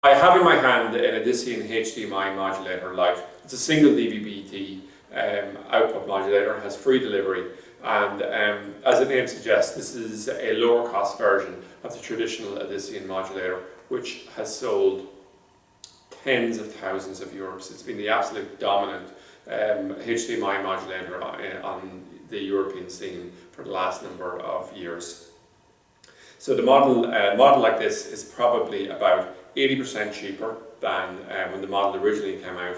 I have in my hand an Edision HDMI Modulator LITE. It's a single DVB-T output modulator, has free delivery, and as the name suggests, this is a lower cost version of the traditional Edision modulator, which has sold tens of thousands of euros. It's been the absolute dominant HDMI modulator on the European scene for the last number of years. So the model like this is probably about 80% cheaper than when the model originally came out.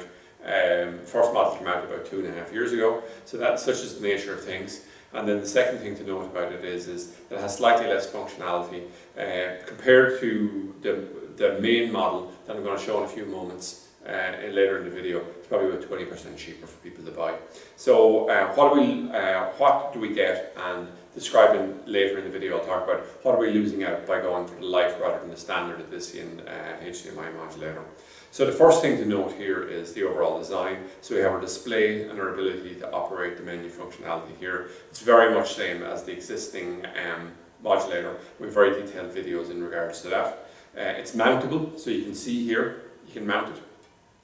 First model came out about 2.5 years ago, so that's such is the nature of things. And then the second thing to note about it is that it has slightly less functionality compared to the main model that I'm going to show in a few moments later in the video. It's probably about 20% cheaper for people to buy. So what do we get, and describing later in the video I'll talk about what are we losing out by going for the LITE rather than the standard Edition HDMI modulator. So the first thing to note here is the overall design. So we have our display and our ability to operate the menu functionality here. It's very much the same as the existing modulator with very detailed videos in regards to that. It's mountable, so you can see here, you can mount it.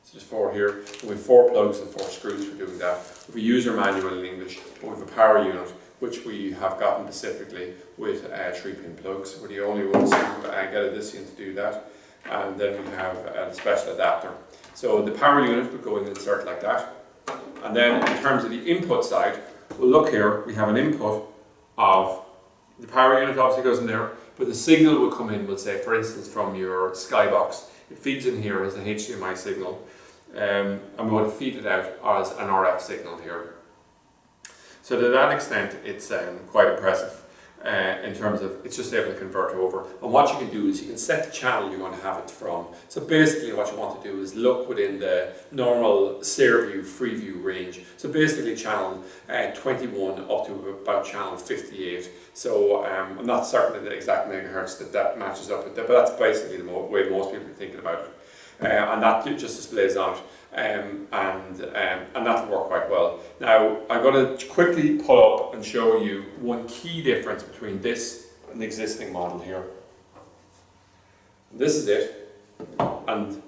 So there's 4 here, and we have 4 plugs and 4 screws for doing that. We have a user manual in English, and we have a power unit, which we have gotten specifically with 3-pin plugs. We're the only ones who get Edition to do that. And then we have a special adapter. So the power unit would go in and insert like that. And then in terms of the input side, we'll look here, we have an input of the power unit obviously goes in there, but the signal will come in, we'll say for instance from your Skybox. It feeds in here as an HDMI signal, and we want to feed it out as an RF signal here. So to that extent, it's quite impressive in terms of it's just able to convert over. And what you can do is you can set the channel you want to have it from. So basically what you want to do is look within the normal SareView, FreeView range. So basically channel 21 up to about channel 58. So I'm not certain of the exact megahertz that matches up with that, but that's basically the way most people are thinking about it. And that just displays on it. And that'll work quite well. Now I'm going to quickly pull up and show you one key difference between this and the existing model here. This is it, and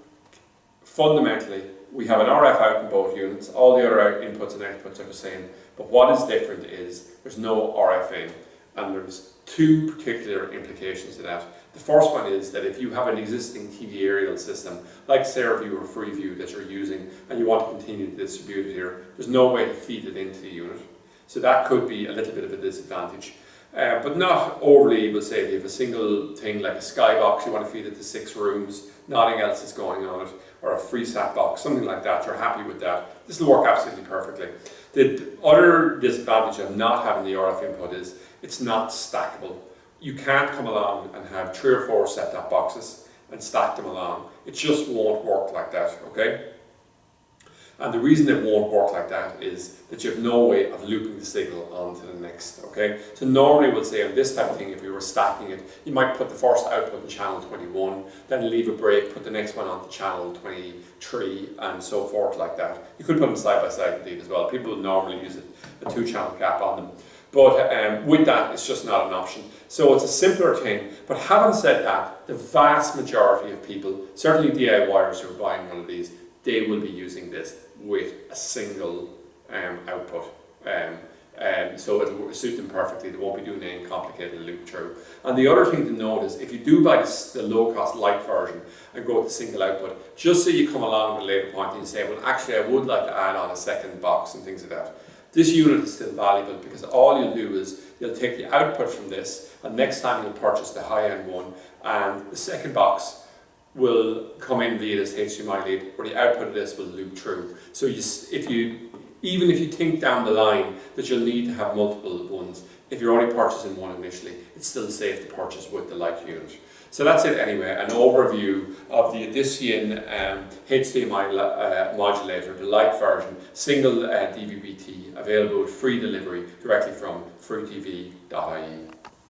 fundamentally we have an RF out in both units. All the other inputs and outputs are the same, but what is different is there's no RF in, and there's 2 particular implications to that. The first one is that if you have an existing TV aerial system like SareView or FreeView that you're using and you want to continue to distribute it here, there's no way to feed it into the unit. So that could be a little bit of a disadvantage. But not overly, we'll say if you have a single thing like a Skybox, you want to feed it to 6 rooms, nothing else is going on it, or a FreeSat box, something like that, you're happy with that. This will work absolutely perfectly. The other disadvantage of not having the RF input is it's not stackable. You can't come along and have 3 or 4 set-top boxes and stack them along. It just won't work like that, okay? And the reason it won't work like that is that you have no way of looping the signal onto the next, okay? So normally we'll say on this type of thing, if you were stacking it, you might put the first output in channel 21, then leave a break, put the next one onto channel 23, and so forth like that. You could put them side by side indeed as well. People would normally use a 2-channel cap on them. But with that, it's just not an option. So it's a simpler thing. But having said that, the vast majority of people, certainly DIYers who are buying one of these, they will be using this with a single output. So it will suit them perfectly. They won't be doing any complicated loop through. And the other thing to note is if you do buy the low-cost LITE version and go with the single output, just so you come along at a later point and you say, well, actually, I would like to add on a second box and things like that. This unit is still valuable because all you'll do is you'll take the output from this, and next time you'll purchase the high-end one, and the second box will come in via this HDMI lead, where the output of this will loop through. So even if you think down the line that you'll need to have multiple ones, if you're only purchasing one initially, it's still safe to purchase with the LITE unit. So that's it anyway, an overview of the Edition HDMI modulator, the LITE version, single DVB-T, available with free delivery directly from freetv.ie.